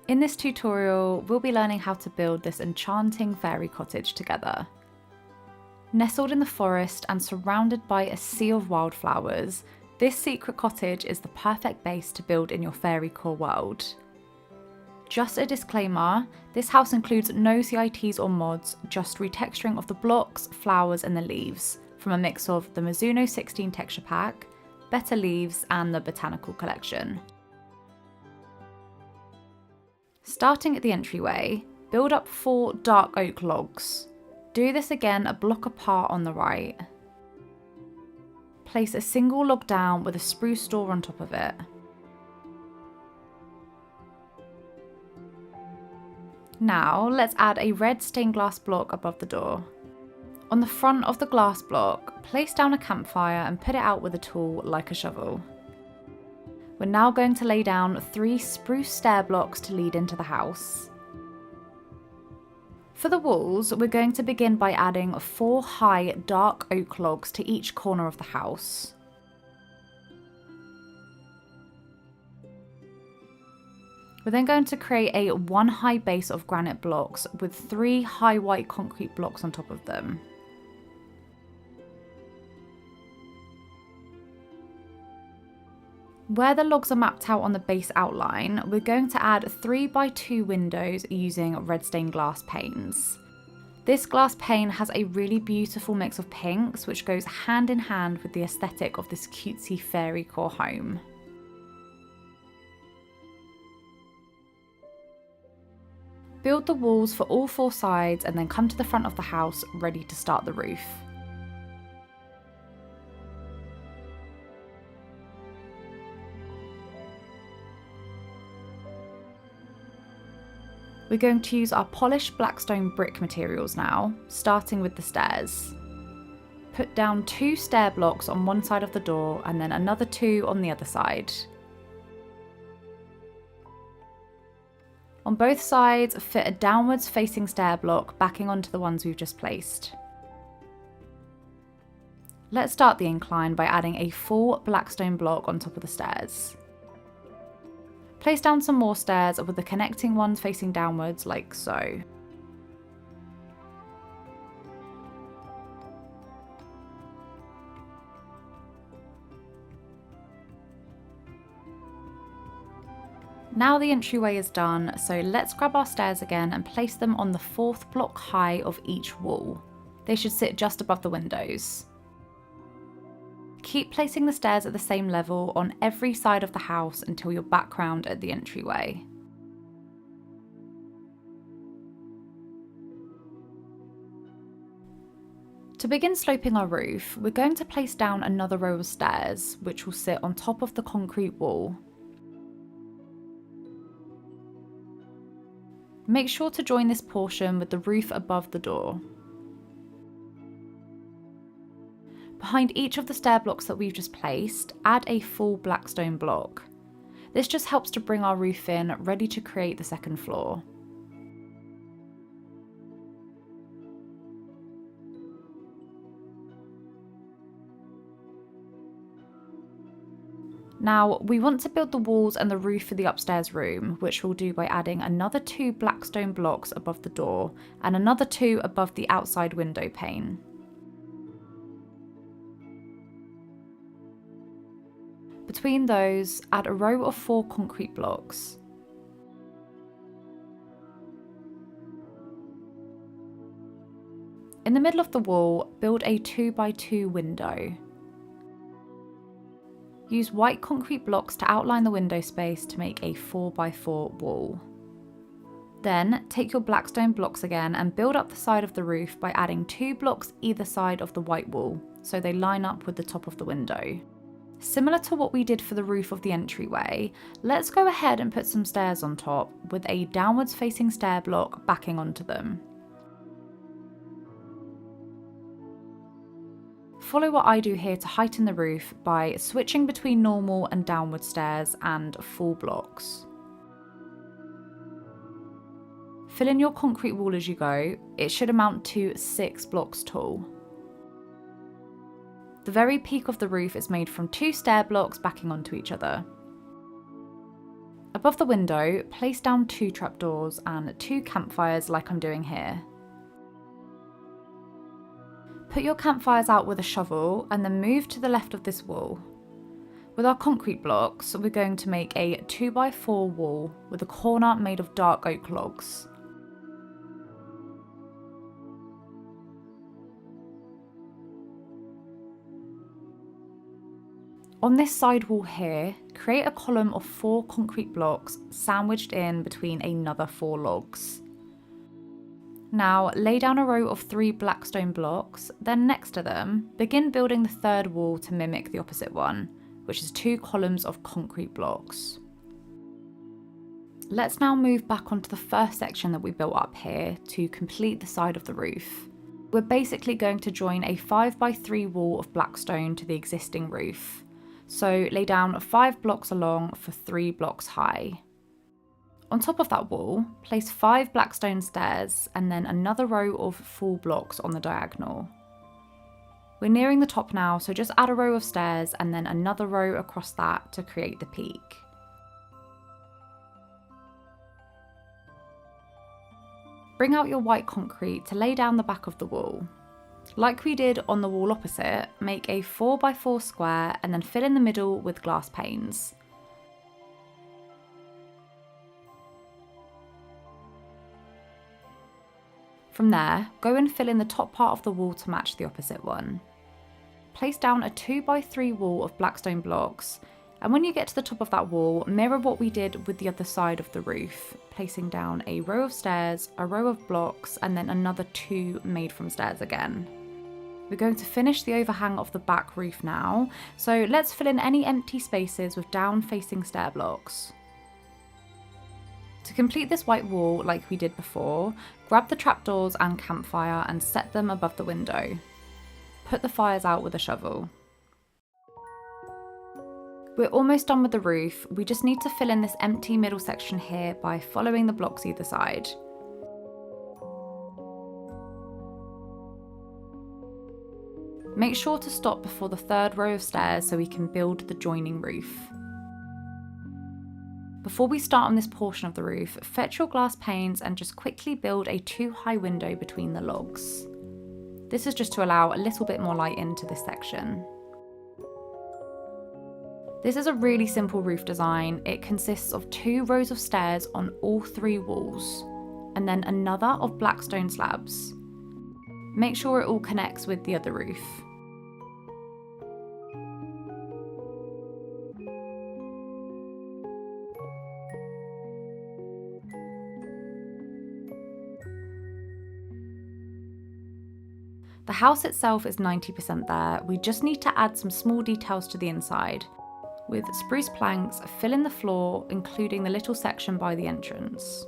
In this tutorial, we'll be learning how to build this enchanting fairy cottage together. Nestled in the forest and surrounded by a sea of wildflowers, this secret cottage is the perfect base to build in your fairycore world. Just a disclaimer, this house includes no CITs or mods, just retexturing of the blocks, flowers and the leaves, from a mix of the Mizuno 16 texture pack, Better Leaves and the Botanical collection. Starting at the entryway, build up 4 dark oak logs. Do this again a block apart on the right. Place a single log down with a spruce door on top of it. Now let's add a red stained glass block above the door. On the front of the glass block, place down a campfire and put it out with a tool like a shovel. We're now going to lay down 3 spruce stair blocks to lead into the house. For the walls, we're going to begin by adding 4 high dark oak logs to each corner of the house. We're then going to create a 1 high base of granite blocks with 3 high white concrete blocks on top of them. Where the logs are mapped out on the base outline, we're going to add 3x2 windows using red stained glass panes. This glass pane has a really beautiful mix of pinks, which goes hand in hand with the aesthetic of this cutesy fairycore home. Build the walls for all 4 sides and then come to the front of the house ready to start the roof. We're going to use our polished blackstone brick materials now, starting with the stairs. Put down 2 stair blocks on one side of the door and then another 2 on the other side. On both sides, fit a downwards facing stair block backing onto the ones we've just placed. Let's start the incline by adding a full blackstone block on top of the stairs. Place down some more stairs with the connecting ones facing downwards, like so. Now the entryway is done, so let's grab our stairs again and place them on the 4th block high of each wall. They should sit just above the windows. Keep placing the stairs at the same level on every side of the house until you're back round at the entryway. To begin sloping our roof, we're going to place down another row of stairs, which will sit on top of the concrete wall. Make sure to join this portion with the roof above the door. Behind each of the stair blocks that we've just placed, add a full blackstone block. This just helps to bring our roof in, ready to create the second floor. Now, we want to build the walls and the roof for the upstairs room, which we'll do by adding another 2 blackstone blocks above the door and another 2 above the outside window pane. Between those, add a row of 4 concrete blocks. In the middle of the wall, build a 2x2 window. Use white concrete blocks to outline the window space to make a 4x4 wall. Then, take your blackstone blocks again and build up the side of the roof by adding 2 blocks either side of the white wall, so they line up with the top of the window. Similar to what we did for the roof of the entryway, let's go ahead and put some stairs on top with a downwards facing stair block backing onto them. Follow what I do here to heighten the roof by switching between normal and downward stairs and full blocks. Fill in your concrete wall as you go. It should amount to 6 blocks tall. The very peak of the roof is made from 2 stair blocks backing onto each other. Above the window, place down 2 trapdoors and 2 campfires like I'm doing here. Put your campfires out with a shovel and then move to the left of this wall. With our concrete blocks, we're going to make a 2x4 wall with a corner made of dark oak logs. On this side wall here, create a column of 4 concrete blocks sandwiched in between another 4 logs. Now lay down a row of 3 black stone blocks, then next to them, begin building the third wall to mimic the opposite one, which is 2 columns of concrete blocks. Let's now move back onto the first section that we built up here to complete the side of the roof. We're basically going to join a 5x3 wall of black stone to the existing roof. So lay down 5 blocks along for 3 blocks high. On top of that wall, place 5 black stone stairs and then another row of full blocks on the diagonal. We're nearing the top now, so just add a row of stairs and then another row across that to create the peak. Bring out your white concrete to lay down the back of the wall. Like we did on the wall opposite, make a 4x4 square and then fill in the middle with glass panes. From there, go and fill in the top part of the wall to match the opposite one. Place down a 2x3 wall of black stone blocks, and when you get to the top of that wall, mirror what we did with the other side of the roof, placing down a row of stairs, a row of blocks, and then another 2 made from stairs again. We're going to finish the overhang of the back roof now, so let's fill in any empty spaces with down-facing stair blocks. To complete this white wall like we did before, grab the trapdoors and campfire and set them above the window. Put the fires out with a shovel. We're almost done with the roof, we just need to fill in this empty middle section here by following the blocks either side. Make sure to stop before the third row of stairs so we can build the joining roof. Before we start on this portion of the roof, fetch your glass panes and just quickly build a 2-high window between the logs. This is just to allow a little bit more light into this section. This is a really simple roof design. It consists of 2 rows of stairs on all 3 walls, and then another of black stone slabs. Make sure it all connects with the other roof. The house itself is 90% there, we just need to add some small details to the inside. With spruce planks, fill in the floor, including the little section by the entrance.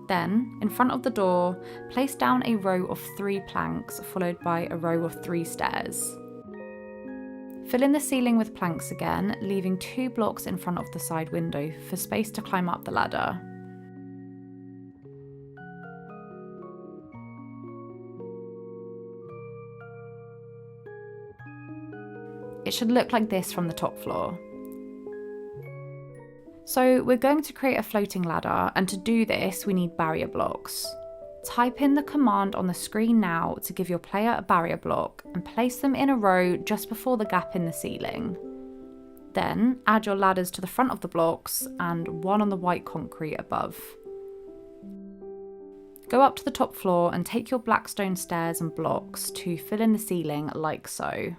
Then, in front of the door, place down a row of 3 planks, followed by a row of 3 stairs. Fill in the ceiling with planks again, leaving 2 blocks in front of the side window for space to climb up the ladder. It should look like this from the top floor. So we're going to create a floating ladder, and to do this we need barrier blocks. Type in the command on the screen now to give your player a barrier block and place them in a row just before the gap in the ceiling. Then add your ladders to the front of the blocks and one on the white concrete above. Go up to the top floor and take your black stone stairs and blocks to fill in the ceiling like so.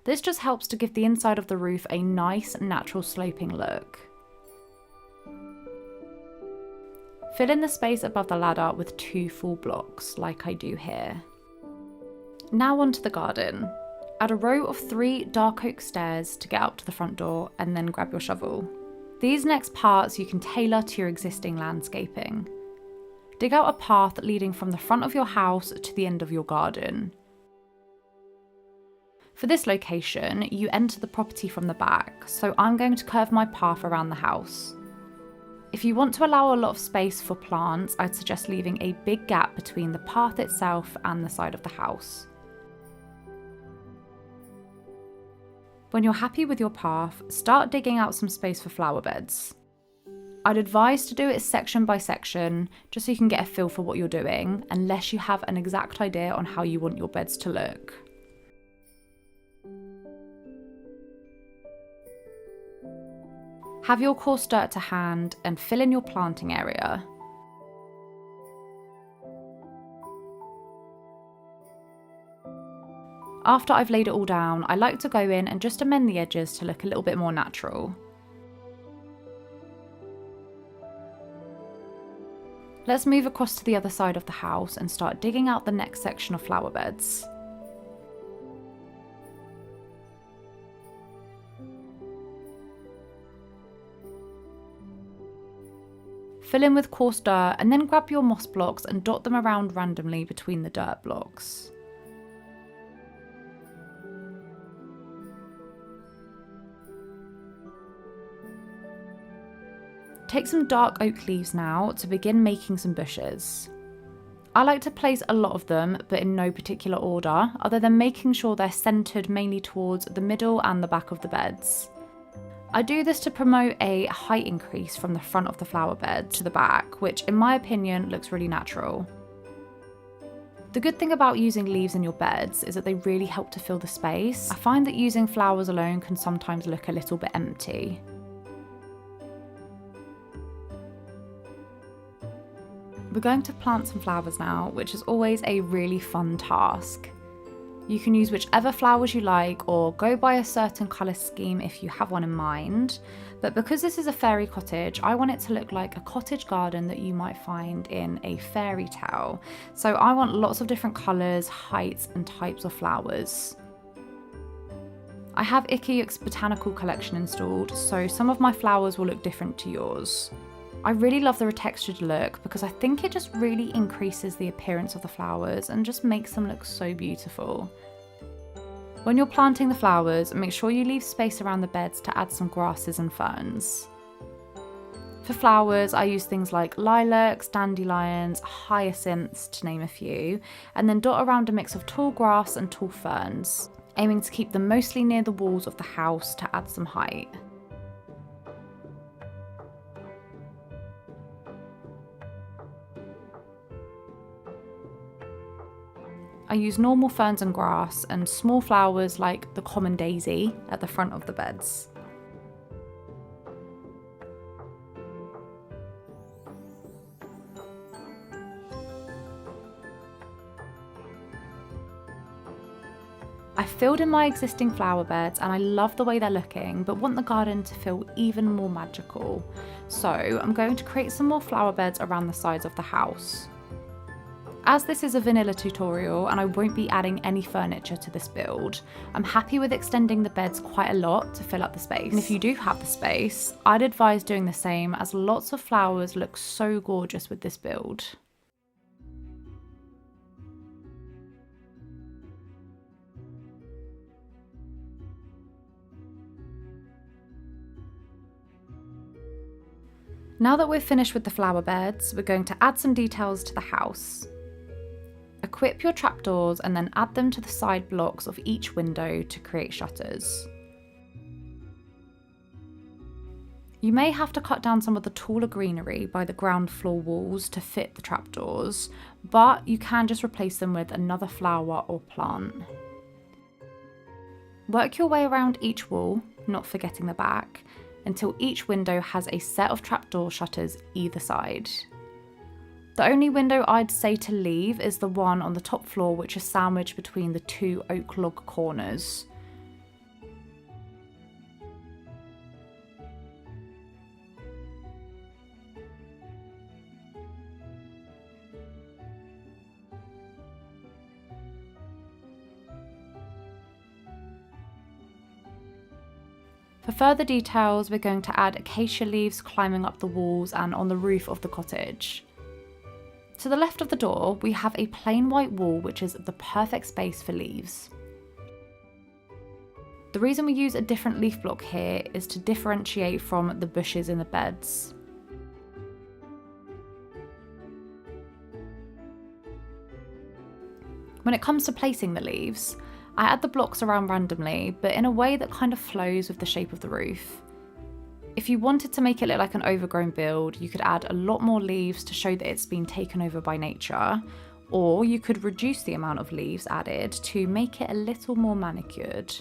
This just helps to give the inside of the roof a nice natural sloping look. Fill in the space above the ladder with 2 full blocks, like I do here. Now onto the garden. Add a row of 3 dark oak stairs to get up to the front door and then grab your shovel. These next parts you can tailor to your existing landscaping. Dig out a path leading from the front of your house to the end of your garden. For this location, you enter the property from the back, so I'm going to curve my path around the house. If you want to allow a lot of space for plants, I'd suggest leaving a big gap between the path itself and the side of the house. When you're happy with your path, start digging out some space for flower beds. I'd advise to do it section by section, just so you can get a feel for what you're doing, unless you have an exact idea on how you want your beds to look. Have your coarse dirt to hand and fill in your planting area. After I've laid it all down, I like to go in and just amend the edges to look a little bit more natural. Let's move across to the other side of the house and start digging out the next section of flower beds. Fill in with coarse dirt and then grab your moss blocks and dot them around randomly between the dirt blocks. Take some dark oak leaves now to begin making some bushes. I like to place a lot of them, but in no particular order, other than making sure they're centred mainly towards the middle and the back of the beds. I do this to promote a height increase from the front of the flower bed to the back, which in my opinion looks really natural. The good thing about using leaves in your beds is that they really help to fill the space. I find that using flowers alone can sometimes look a little bit empty. We're going to plant some flowers now, which is always a really fun task. You can use whichever flowers you like or go by a certain colour scheme if you have one in mind, but because this is a fairy cottage, I want it to look like a cottage garden that you might find in a fairy tale. So I want lots of different colours, heights and types of flowers. I have Ikuyuk's Botanical collection installed, so some of my flowers will look different to yours. I really love the retextured look because I think it just really increases the appearance of the flowers and just makes them look so beautiful. When you're planting the flowers, make sure you leave space around the beds to add some grasses and ferns. For flowers, I use things like lilacs, dandelions, hyacinths, to name a few, and then dot around a mix of tall grass and tall ferns, aiming to keep them mostly near the walls of the house to add some height. I use normal ferns and grass and small flowers like the common daisy at the front of the beds. I filled in my existing flower beds and I love the way they're looking, but want the garden to feel even more magical. So I'm going to create some more flower beds around the sides of the house. As this is a vanilla tutorial and I won't be adding any furniture to this build, I'm happy with extending the beds quite a lot to fill up the space. And if you do have the space, I'd advise doing the same, as lots of flowers look so gorgeous with this build. Now that we're finished with the flower beds, we're going to add some details to the house. Equip your trapdoors and then add them to the side blocks of each window to create shutters. You may have to cut down some of the taller greenery by the ground floor walls to fit the trapdoors, but you can just replace them with another flower or plant. Work your way around each wall, not forgetting the back, until each window has a set of trapdoor shutters either side. The only window I'd say to leave is the one on the top floor, which is sandwiched between the two oak log corners. For further details, we're going to add acacia leaves climbing up the walls and on the roof of the cottage. To the left of the door, we have a plain white wall, which is the perfect space for leaves. The reason we use a different leaf block here is to differentiate from the bushes in the beds. When it comes to placing the leaves, I add the blocks around randomly, but in a way that kind of flows with the shape of the roof. If you wanted to make it look like an overgrown build, you could add a lot more leaves to show that it's been taken over by nature, or you could reduce the amount of leaves added to make it a little more manicured.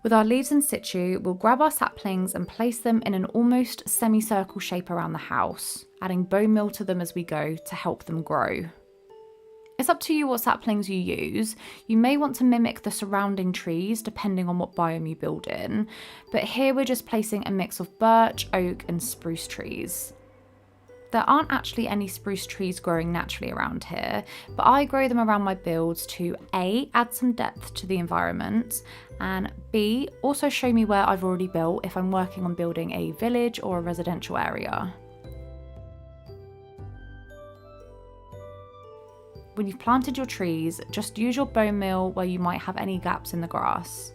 With our leaves in situ, we'll grab our saplings and place them in an almost semicircle shape around the house, adding bone meal to them as we go to help them grow. It's up to you what saplings you use. You may want to mimic the surrounding trees depending on what biome you build in, but here we're just placing a mix of birch, oak and spruce trees. There aren't actually any spruce trees growing naturally around here, but I grow them around my builds to A, add some depth to the environment, and B, also show me where I've already built if I'm working on building a village or a residential area. When you've planted your trees, just use your bone meal where you might have any gaps in the grass.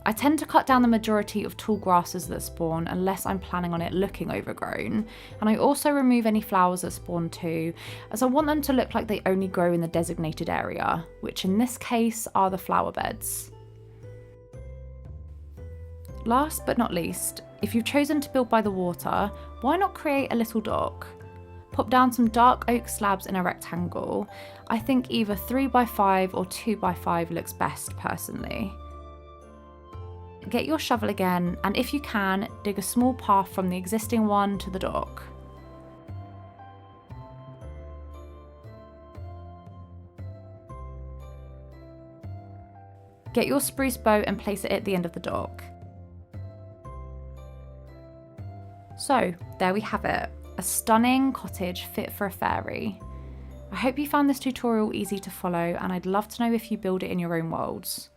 I tend to cut down the majority of tall grasses that spawn unless I'm planning on it looking overgrown, and I also remove any flowers that spawn too, as I want them to look like they only grow in the designated area, which in this case are the flower beds. Last but not least, if you've chosen to build by the water, why not create a little dock? Pop down some dark oak slabs in a rectangle. I think either 3x5 or 2x5 looks best personally. Get your shovel again, and if you can, dig a small path from the existing one to the dock. Get your spruce boat and place it at the end of the dock. So, there we have it, a stunning cottage fit for a fairy. I hope you found this tutorial easy to follow, and I'd love to know if you build it in your own worlds.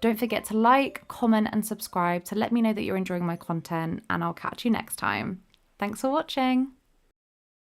Don't forget to like, comment and subscribe to let me know that you're enjoying my content, and I'll catch you next time. Thanks for watching!